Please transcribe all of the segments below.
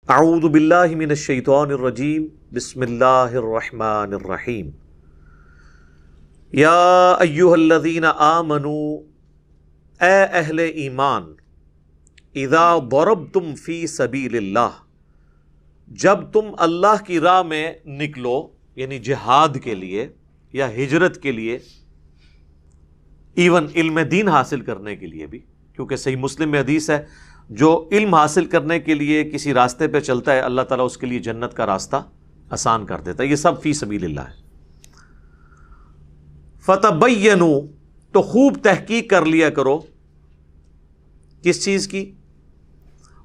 اعوذ باللہ من الشیطان الرجیم بسم اللہ الرحمن الرحیم یا ایہا الذین آمنوا اے اہل ایمان اذا ضربتم فی سبیل اللہ جب تم اللہ کی راہ میں نکلو یعنی جہاد کے لیے یا ہجرت کے لیے، ایون علم دین حاصل کرنے کے لیے بھی، کیونکہ صحیح مسلم میں حدیث ہے جو علم حاصل کرنے کے لیے کسی راستے پہ چلتا ہے اللہ تعالیٰ اس کے لیے جنت کا راستہ آسان کر دیتا ہے۔ یہ سب فی سبیل اللہ ہے۔ فتبینوا تو خوب تحقیق کر لیا کرو کس چیز کی؟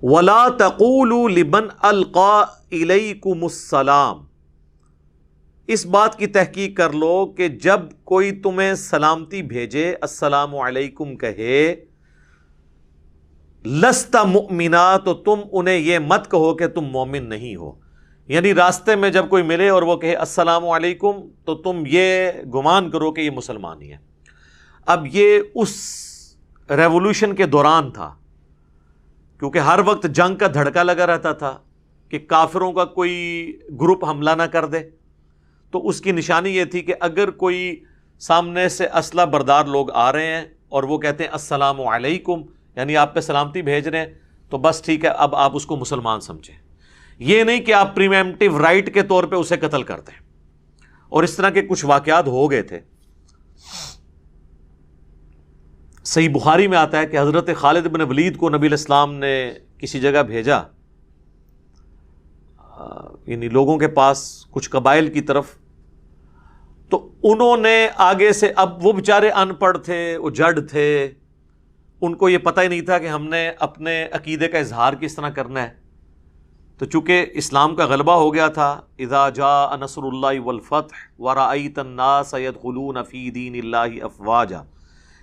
ولا تقولوا لمن القى الیکم السلام، اس بات کی تحقیق کر لو کہ جب کوئی تمہیں سلامتی بھیجے، السلام علیکم کہے، لست مؤمنا تو تم انہیں یہ مت کہو کہ تم مومن نہیں ہو، یعنی راستے میں جب کوئی ملے اور وہ کہے السلام علیکم تو تم یہ گمان کرو کہ یہ مسلمان ہی ہے۔ اب یہ اس ریولوشن کے دوران تھا، کیونکہ ہر وقت جنگ کا دھڑکا لگا رہتا تھا کہ کافروں کا کوئی گروپ حملہ نہ کر دے، تو اس کی نشانی یہ تھی کہ اگر کوئی سامنے سے اسلحہ بردار لوگ آ رہے ہیں اور وہ کہتے ہیں السلام علیکم یعنی آپ پہ سلامتی بھیج رہے ہیں، تو بس ٹھیک ہے، اب آپ اس کو مسلمان سمجھیں، یہ نہیں کہ آپ پریمپٹیو رائٹ کے طور پہ اسے قتل کر دیں۔ اور اس طرح کے کچھ واقعات ہو گئے تھے۔ صحیح بخاری میں آتا ہے کہ حضرت خالد بن ولید کو نبی علیہ السلام نے کسی جگہ بھیجا، یعنی لوگوں کے پاس کچھ قبائل کی طرف، تو انہوں نے آگے سے، اب وہ بیچارے ان پڑھ تھے، وہ جڑ تھے، ان کو یہ پتہ ہی نہیں تھا کہ ہم نے اپنے عقیدے کا اظہار کس طرح کرنا ہے۔ تو چونکہ اسلام کا غلبہ ہو گیا تھا، اذا جاء نصر اللہ والفتح ورأیت الناس يدخلون فی دین اللہ افواجا،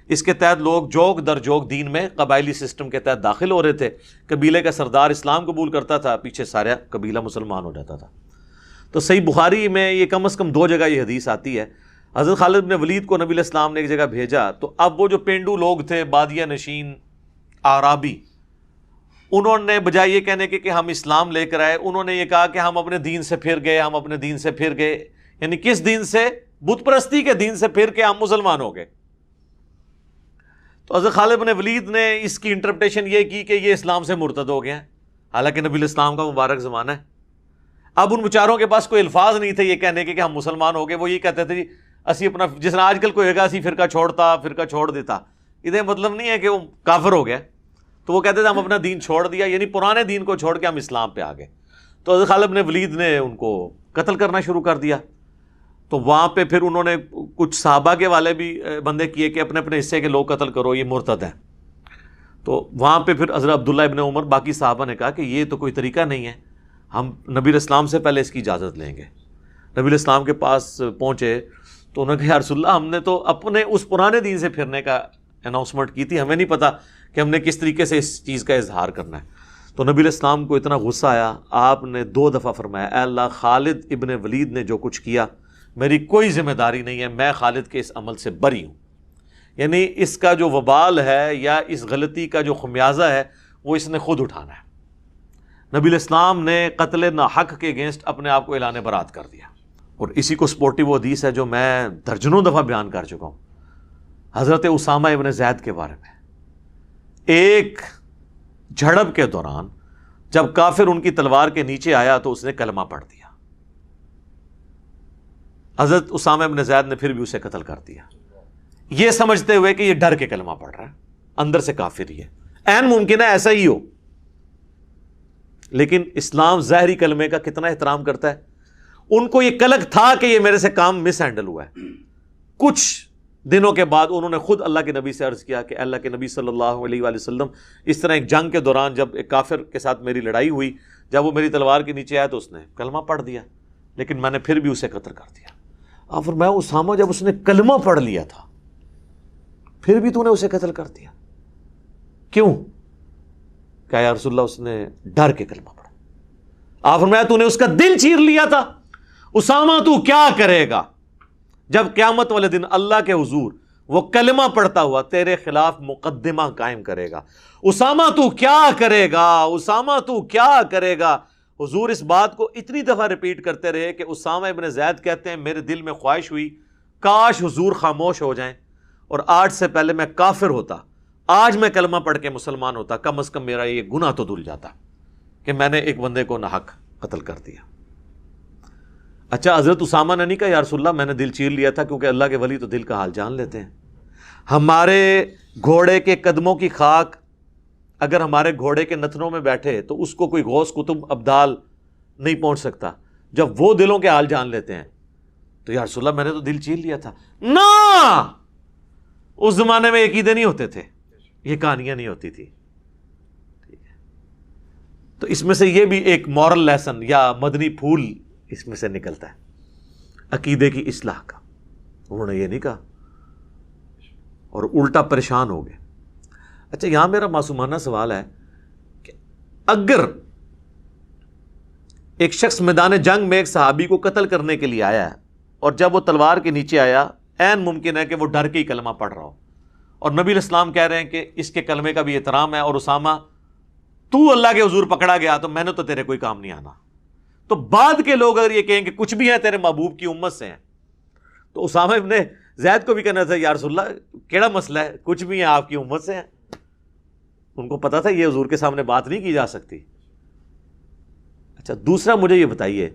اس کے تحت لوگ جوگ در جوگ دین میں قبائلی سسٹم کے تحت داخل ہو رہے تھے۔ قبیلے کا سردار اسلام قبول کرتا تھا، پیچھے سارا قبیلہ مسلمان ہو جاتا تھا۔ تو صحیح بخاری میں یہ کم از کم 2 جگہ یہ حدیث آتی ہے۔ حضرت خالد بن ولید کو نبی علیہ السلام نے ایک جگہ بھیجا، تو اب وہ جو پینڈو لوگ تھے، بادیہ نشین اعرابی، انہوں نے بجائے یہ کہنے کہ ہم اسلام لے کر آئے، انہوں نے یہ کہا کہ ہم اپنے دین سے پھر گئے، ہم اپنے دین سے پھر گئے، یعنی کس دین سے؟ بت پرستی کے دین سے پھر کے ہم مسلمان ہو گئے۔ تو حضرت خالد بن ولید نے اس کی انٹرپریٹیشن یہ کی کہ یہ اسلام سے مرتد ہو گئے ہیں، حالانکہ نبی علیہ السلام کا مبارک زمانہ ہے۔ اب ان بیچاروں کے پاس کوئی الفاظ نہیں تھے یہ کہنے کے کہ ہم مسلمان ہو گئے، وہ یہ کہتے تھے جی اسی اپنا، جس طرح آج کل کوئی ہوگا اسی فرقہ چھوڑ دیتا، یہ مطلب نہیں ہے کہ وہ کافر ہو گیا، تو وہ کہتے تھے ہم اپنا دین چھوڑ دیا، یعنی پرانے دین کو چھوڑ کے ہم اسلام پہ آ گئے۔ تو حضرت خالد بن ولید نے ان کو قتل کرنا شروع کر دیا۔ تو وہاں پہ پھر انہوں نے کچھ صحابہ کے والے بھی بندے کیے کہ اپنے اپنے حصے کے لوگ قتل کرو، یہ مرتد ہیں۔ تو وہاں پہ پھر حضرت عبداللہ ابن عمر باقی صحابہ نے کہا کہ یہ تو کوئی طریقہ نہیں ہے، ہم نبی علیہ السلام سے پہلے اس کی اجازت لیں گے۔ نبی علیہ السلام کے پاس پہنچے تو انہوں نے کہا یا رسول اللہ، ہم نے تو اپنے اس پرانے دین سے پھرنے کا اناؤنسمنٹ کی تھی، ہمیں نہیں پتا کہ ہم نے کس طریقے سے اس چیز کا اظہار کرنا ہے۔ تو نبی علیہ السلام کو اتنا غصہ آیا، آپ نے 2 دفعہ فرمایا اے اللہ، خالد ابن ولید نے جو کچھ کیا میری کوئی ذمہ داری نہیں ہے، میں خالد کے اس عمل سے بری ہوں، یعنی اس کا جو وبال ہے یا اس غلطی کا جو خمیازہ ہے وہ اس نے خود اٹھانا ہے۔ نبی علیہ السلام نے قتل ناحق کے اگینسٹ اپنے آپ کو اعلان برات کر دیا۔ اور اسی کو سپورٹی وہ حدیث ہے جو میں درجنوں دفعہ بیان کر چکا ہوں، حضرت اسامہ ابن زید کے بارے میں۔ ایک جھڑپ کے دوران جب کافر ان کی تلوار کے نیچے آیا تو اس نے کلمہ پڑھ دیا، حضرت اسامہ ابن زید نے پھر بھی اسے قتل کر دیا، یہ سمجھتے ہوئے کہ یہ ڈر کے کلمہ پڑھ رہا ہے، اندر سے کافر ہی ہے۔ عین ممکن ہے ایسا ہی ہو، لیکن اسلام ظاہری کلمے کا کتنا احترام کرتا ہے۔ ان کو یہ کلک تھا کہ یہ میرے سے کام مس ہینڈل ہوا ہے۔ کچھ دنوں کے بعد انہوں نے خود اللہ کے نبی سے عرض کیا کہ اللہ کے نبی صلی اللہ علیہ وآلہ وسلم، اس طرح ایک جنگ کے دوران جب ایک کافر کے ساتھ میری لڑائی ہوئی، جب وہ میری تلوار کے نیچے آیا تو اس نے کلمہ پڑھ دیا، لیکن میں نے پھر بھی اسے قتل کر دیا۔ اور فرمایا اسامہ، جب اس نے کلمہ پڑھ لیا تھا پھر بھی تو نے اسے قتل کر دیا، کیوں؟ کہا یا رسول اللہ، اس نے ڈر کے کلمہ پڑھا۔ آپ فرمایا تو نے اس کا دل چیر لیا تھا۔ اسامہ تو کیا کرے گا جب قیامت والے دن اللہ کے حضور وہ کلمہ پڑھتا ہوا تیرے خلاف مقدمہ قائم کرے گا؟ اسامہ تو کیا کرے گا؟ اسامہ تو کیا کرے گا؟ حضور اس بات کو اتنی دفعہ ریپیٹ کرتے رہے کہ اسامہ ابن زید کہتے ہیں میرے دل میں خواہش ہوئی کاش حضور خاموش ہو جائیں اور آج سے پہلے میں کافر ہوتا، آج میں کلمہ پڑھ کے مسلمان ہوتا، کم از کم میرا یہ گناہ تو دھل جاتا کہ میں نے ایک بندے کو ناحق قتل کر دیا۔ اچھا حضرت اسامہ نے نہیں کہا یا رسول اللہ میں نے دل چیر لیا تھا، کیونکہ اللہ کے ولی تو دل کا حال جان لیتے ہیں۔ ہمارے گھوڑے کے قدموں کی خاک اگر ہمارے گھوڑے کے نتنوں میں بیٹھے تو اس کو کوئی غوث قطب ابدال نہیں پہنچ سکتا، جب وہ دلوں کے حال جان لیتے ہیں تو یا رسول اللہ میں نے تو دل چیر لیا تھا۔ نا، اس زمانے میں عقیدے نہیں ہوتے تھے، یہ کہانیاں نہیں ہوتی تھی۔ تو اس میں سے یہ بھی ایک مورل لیسن یا مدنی پھول اس میں سے نکلتا ہے عقیدے کی اصلاح کا۔ انہوں نے یہ نہیں کہا اور الٹا پریشان ہو گئے۔ اچھا یہاں میرا معصومانہ سوال ہے کہ اگر ایک شخص میدان جنگ میں ایک صحابی کو قتل کرنے کے لیے آیا ہے اور جب وہ تلوار کے نیچے آیا عین ممکن ہے کہ وہ ڈر کے ہی کلمہ پڑھ رہا ہو، اور نبی علیہ السلام کہہ رہے ہیں کہ اس کے کلمے کا بھی احترام ہے، اور اسامہ تو اللہ کے حضور پکڑا گیا تو میں نے تو تیرے کوئی کام نہیں آنا، تو بعد کے لوگ اگر یہ کہیں کہ کچھ بھی ہیں تیرے محبوب کی امت سے ہیں، تو اسامہ ابن زید کو بھی کہنا تھا یا رسول اللہ کیڑا مسئلہ ہے، کچھ بھی ہیں آپ کی امت سے ہیں۔ ان کو پتا تھا یہ حضور کے سامنے بات نہیں کی جا سکتی۔ اچھا دوسرا مجھے یہ بتائیے،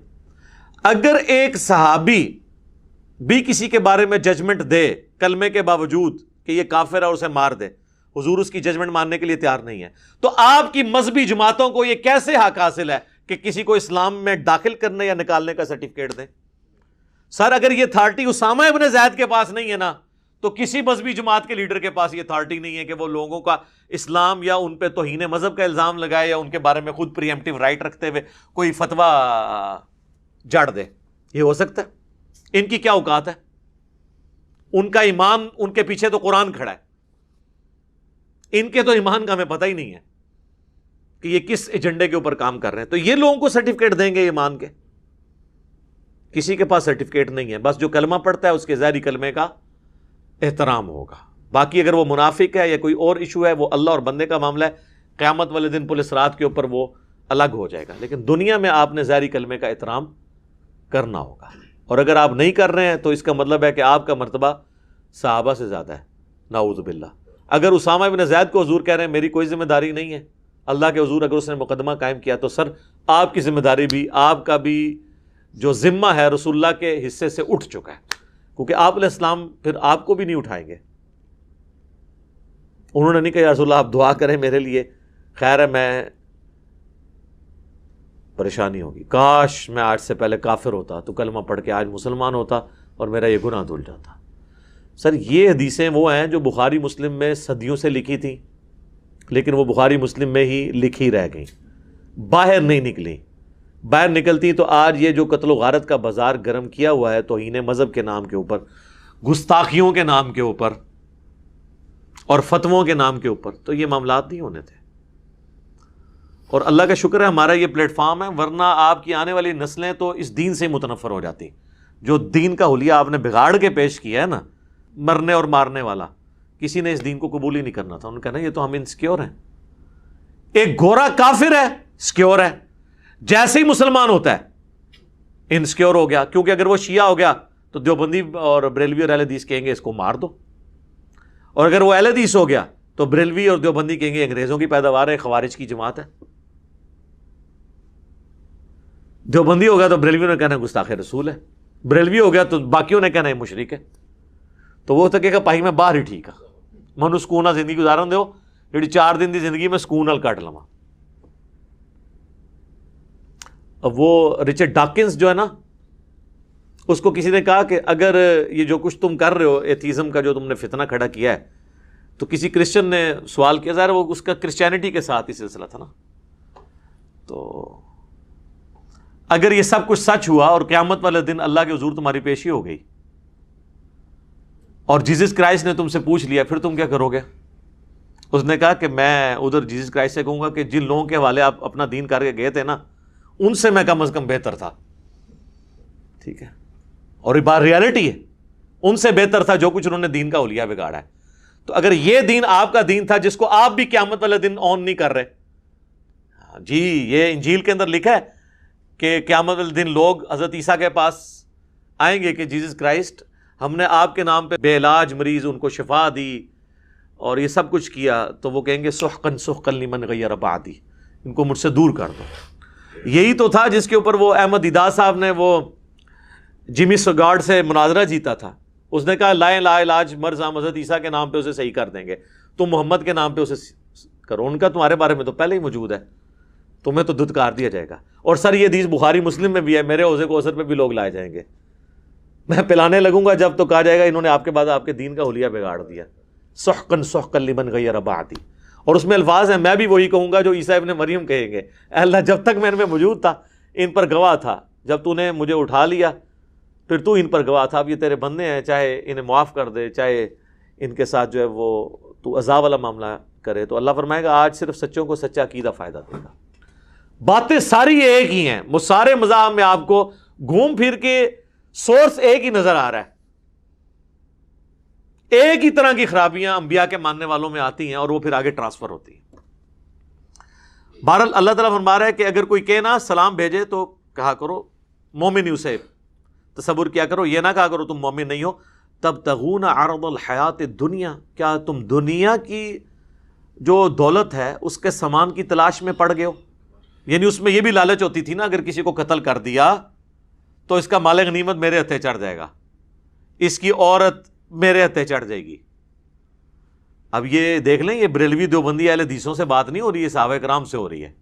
اگر ایک صحابی بھی کسی کے بارے میں ججمنٹ دے کلمے کے باوجود کہ یہ کافر ہے اور اسے مار دے، حضور اس کی ججمنٹ ماننے کے لیے تیار نہیں ہے، تو آپ کی مذہبی جماعتوں کو یہ کیسے حق حاصل ہے کہ کسی کو اسلام میں داخل کرنے یا نکالنے کا سرٹیفکیٹ دیں؟ سر اگر یہ اتھارٹی اسامہ ابن زید کے پاس نہیں ہے نا، تو کسی مذہبی جماعت کے لیڈر کے پاس یہ اتھارٹی نہیں ہے کہ وہ لوگوں کا اسلام یا ان پہ توہین مذہب کا الزام لگائے یا ان کے بارے میں خود پری ایمپٹیو رائٹ رکھتے ہوئے کوئی فتویٰ جاڑ دے۔ یہ ہو سکتا ہے؟ ان کی کیا اوقات ہے؟ ان کا ایمان، ان کے پیچھے تو قرآن کھڑا ہے، ان کے تو ایمان کا ہمیں پتہ ہی نہیں ہے کہ یہ کس ایجنڈے کے اوپر کام کر رہے ہیں، تو یہ لوگوں کو سرٹیفکیٹ دیں گے ایمان کے؟ کسی کے پاس سرٹیفکیٹ نہیں ہے، بس جو کلمہ پڑھتا ہے اس کے ظاہری کلمے کا احترام ہوگا، باقی اگر وہ منافق ہے یا کوئی اور ایشو ہے وہ اللہ اور بندے کا معاملہ ہے، قیامت والے دن پولیس رات کے اوپر وہ الگ ہو جائے گا، لیکن دنیا میں آپ نے ظاہری کلمے کا احترام کرنا ہوگا، اور اگر آپ نہیں کر رہے ہیں تو اس کا مطلب ہے کہ آپ کا مرتبہ صحابہ سے زیادہ ہے، نعوذ باللہ۔ اگر اسامہ بن زید کو حضور کہہ رہے ہیں میری کوئی ذمہ داری نہیں ہے، اللہ کے حضور اگر اس نے مقدمہ قائم کیا تو سر آپ کی ذمہ داری بھی، آپ کا بھی جو ذمہ ہے رسول اللہ کے حصے سے اٹھ چکا ہے، کیونکہ آپ علیہ السلام پھر آپ کو بھی نہیں اٹھائیں گے۔ انہوں نے نہیں کہا یا رسول اللہ آپ دعا کریں میرے لیے، خیر ہے میں پریشانی ہوگی، کاش میں آج سے پہلے کافر ہوتا تو کلمہ پڑھ کے آج مسلمان ہوتا اور میرا یہ گناہ دھل جاتا۔ سر یہ حدیثیں وہ ہیں جو بخاری مسلم میں صدیوں سے لکھی تھیں، لیکن وہ بخاری مسلم میں ہی لکھی رہ گئیں، باہر نہیں نکلیں۔ باہر نکلتی تو آج یہ جو قتل و غارت کا بازار گرم کیا ہوا ہے توہین مذہب کے نام کے اوپر، گستاخیوں کے نام کے اوپر اور فتووں کے نام کے اوپر، تو یہ معاملات نہیں ہونے تھے۔ اور اللہ کا شکر ہے ہمارا یہ پلیٹ فارم ہے، ورنہ آپ کی آنے والی نسلیں تو اس دین سے متنفر ہو جاتی۔ جو دین کا حلیہ آپ نے بگاڑ کے پیش کیا ہے نا، مرنے اور مارنے والا، کسی نے اس دین کو قبول ہی نہیں کرنا تھا۔ انہوں نے کہا یہ تو ہم انسیکیور ہیں۔ ایک گورا کافر ہے، سیکیور ہے، جیسے ہی مسلمان ہوتا ہے انسیکیور ہو گیا، کیونکہ اگر وہ شیعہ ہو گیا تو دیوبندی اور بریلوی اور اہل حدیث کہیں گے اس کو مار دو، اور اگر وہ اہل حدیث ہو گیا تو بریلوی اور دیوبندی کہیں گے انگریزوں کی پیداوار ہے، خوارج کی جماعت ہے۔ دیوبندی ہو گیا تو بریلویوں نے کہنا گستاخ رسول ہے، بریلوی ہو گیا تو باقیوں نے کہنا ہے مشرک ہے۔ تو وہ تو کہے گا پائی میں باہر ہی ٹھیک ہے، منو سکون زندگی گزارن دو، جڑی 4 دن دی زندگی میں سکون نال کٹ لواں۔ اب وہ رچرڈ ڈاکنز جو ہے نا، اس کو کسی نے کہا کہ اگر یہ جو کچھ تم کر رہے ہو ایتھیزم کا جو تم نے فتنہ کھڑا کیا ہے، تو کسی کرسچن نے سوال کیا، ظاہر وہ اس کا کرسچینٹی کے ساتھ ہی سلسلہ تھا نا، تو اگر یہ سب کچھ سچ ہوا اور قیامت والے دن اللہ کے حضور تمہاری پیشی ہو گئی اور جیزس کرائسٹ نے تم سے پوچھ لیا، پھر تم کیا کرو گے؟ اس نے کہا کہ میں ادھر جیزس کرائسٹ سے کہوں گا کہ جن لوگوں کے حوالے آپ اپنا دین کر کے گئے تھے نا، ان سے میں کم از کم بہتر تھا، ٹھیک ہے، اور یہ بات ریالٹی ہے، ان سے بہتر تھا جو کچھ انہوں نے دین کا حلیہ بگاڑا ہے۔ تو اگر یہ دین آپ کا دین تھا جس کو آپ بھی قیامت والے دن آن نہیں کر رہے، جی یہ انجیل کے اندر لکھا ہے کہ قیامت والے دن لوگ حضرت عیسیٰ کے پاس آئیں گے کہ جیزس کرائسٹ ہم نے آپ کے نام پہ بے علاج مریض ان کو شفا دی اور یہ سب کچھ کیا، تو وہ کہیں گے سحقن سحقن لمن غیر بعدی، ان کو مجھ سے دور کر دو۔ یہی تو تھا جس کے اوپر وہ احمد دیدار صاحب نے وہ جمی سگارڈ سے مناظرہ جیتا تھا۔ اس نے کہا لا علاج مرض ہم حضرت عیسیٰ کے نام پہ اسے صحیح کر دیں گے، تم محمد کے نام پہ اسے کرو، ان کا تمہارے بارے میں تو پہلے ہی موجود ہے، تمہیں تو دھتکار دیا جائے گا۔ اور سر یہ حدیث بخاری مسلم میں بھی ہے، میرے عوضے کو اثر پہ بھی لوگ لائے جائیں گے، میں پلانے لگوں گا جب تو کہا جائے گا انہوں نے آپ کے بعد آپ کے دین کا حلیہ بگاڑ دیا۔ سحقن سحقن لمن غیر بعدی، اور اس میں الفاظ ہیں، میں بھی وہی کہوں گا جو عیسیٰ ابن مریم کہیں گے، اے اللہ جب تک میں ان میں موجود تھا ان پر گواہ تھا، جب تو نے مجھے اٹھا لیا پھر تو ان پر گواہ تھا، اب یہ تیرے بندے ہیں، چاہے انہیں معاف کر دے، چاہے ان کے ساتھ جو ہے وہ تو عذاب والا معاملہ کرے۔ تو اللہ فرمائے گا آج صرف سچوں کو سچا عقیدہ فائدہ دے گا۔ باتیں ساری ایک ہی ہیں، وہ سارے مذاہب میں آپ کو گھوم پھر کے سورس ایک ہی نظر آ رہا ہے، ایک ہی طرح کی خرابیاں انبیاء کے ماننے والوں میں آتی ہیں اور وہ پھر آگے ٹرانسفر ہوتی ہیں۔ بہرحال اللہ تعالیٰ فرما رہا ہے کہ اگر کوئی کہنا سلام بھیجے تو کہا کرو مومن ہی، اسے تصور کیا کرو، یہ نہ کہا کرو تم مومن نہیں ہو۔ تبتغون عرض الحیات الدنیا، کیا تم دنیا کی جو دولت ہے اس کے سامان کی تلاش میں پڑ گئے ہو؟ یعنی اس میں یہ بھی لالچ ہوتی تھی نا، اگر کسی کو قتل کر دیا تو اس کا مال غنیمت میرے ہتھے چڑھ جائے گا، اس کی عورت میرے ہتھے چڑھ جائے گی۔ اب یہ دیکھ لیں، یہ بریلوی دیوبندی اہل حدیثوں سے بات نہیں ہو رہی ہے، صحابہ کرام سے ہو رہی ہے،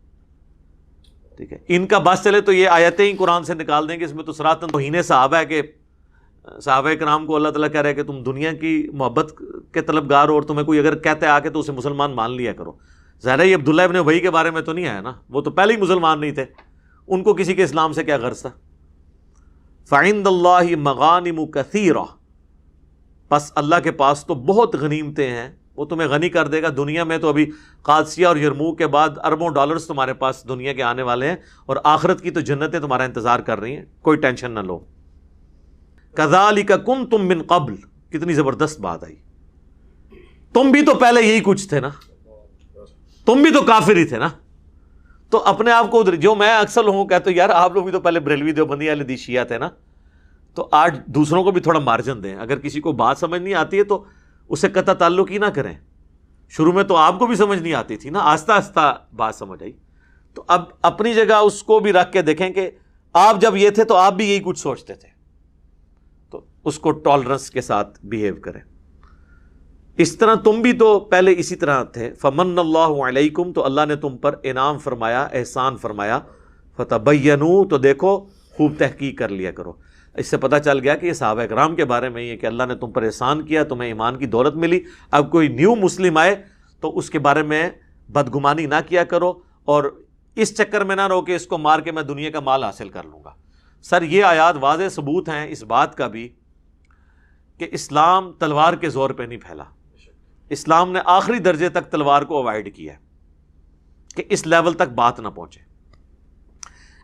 ٹھیک ہے؟ ان کا بس چلے تو یہ آیتیں ہی قرآن سے نکال دیں گے، اس میں تو صراحتاً توہین صحابہ ہے کہ صحابہ کرام کو اللہ تعالیٰ کہہ رہا ہے کہ تم دنیا کی محبت کے طلبگار ہو، اور تمہیں کوئی اگر کہتا ہے آ کے تو اسے مسلمان مان لیا کرو۔ ظاہر ہے یہ عبداللہ ابن ابی کے بارے میں تو نہیں آیا نا، وہ تو پہلے ہی مسلمان نہیں تھے، ان کو کسی کے اسلام سے کیا غرض تھا؟ فَعِندَ اللَّهِ مَغَانِمُ كَثِيرَةٌ، پس اللہ کے پاس تو بہت غنیمتیں ہیں، وہ تمہیں غنی کر دے گا۔ دنیا میں تو ابھی قادسیہ اور یرموک کے بعد اربوں ڈالرز تمہارے پاس دنیا کے آنے والے ہیں، اور آخرت کی تو جنتیں تمہارا انتظار کر رہی ہیں، کوئی ٹینشن نہ لو۔ كَذَلِكَ كُنْتُم مِّن قَبْلُ، کتنی زبردست بات آئی، تم بھی تو پہلے یہی کچھ تھے نا، تم بھی تو کافر ہی تھے نا۔ تو اپنے آپ کو جو میں اکثر لوگوں کو کہتا ہوں، یار آپ لوگ بھی تو پہلے بریلوی دیوبندی اہل حدیث شیعہ تھے نا، تو آج دوسروں کو بھی تھوڑا مارجن دیں۔ اگر کسی کو بات سمجھ نہیں آتی ہے تو اسے قطع تعلق ہی نہ کریں۔ شروع میں تو آپ کو بھی سمجھ نہیں آتی تھی نا، آہستہ آہستہ بات سمجھ آئی، تو اب اپنی جگہ اس کو بھی رکھ کے دیکھیں کہ آپ جب یہ تھے تو آپ بھی یہی کچھ سوچتے تھے، تو اس کو ٹالرنس کے ساتھ بیہیو کریں۔ اس طرح تم بھی تو پہلے اسی طرح تھے۔ فمن اللہ علیکم، تو اللہ نے تم پر انعام فرمایا، احسان فرمایا۔ فتبینوا، تو دیکھو خوب تحقیق کر لیا کرو۔ اس سے پتہ چل گیا کہ یہ صحابہ کرام کے بارے میں یہ کہ اللہ نے تم پر احسان کیا، تمہیں ایمان کی دولت ملی۔ اب کوئی نیو مسلم آئے تو اس کے بارے میں بدگمانی نہ کیا کرو، اور اس چکر میں نہ رہو کہ اس کو مار کے میں دنیا کا مال حاصل کر لوں گا۔ سر یہ آیات واضح ثبوت ہیں اس بات کا بھی کہ اسلام تلوار کے زور پہ نہیں پھیلا، اسلام نے آخری درجے تک تلوار کو اوائڈ کیا کہ اس لیول تک بات نہ پہنچے۔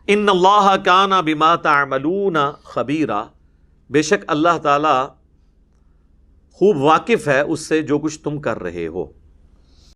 ان اللہ کان بما تعملون خبیرا، بے شک اللہ تعالی خوب واقف ہے اس سے جو کچھ تم کر رہے ہو۔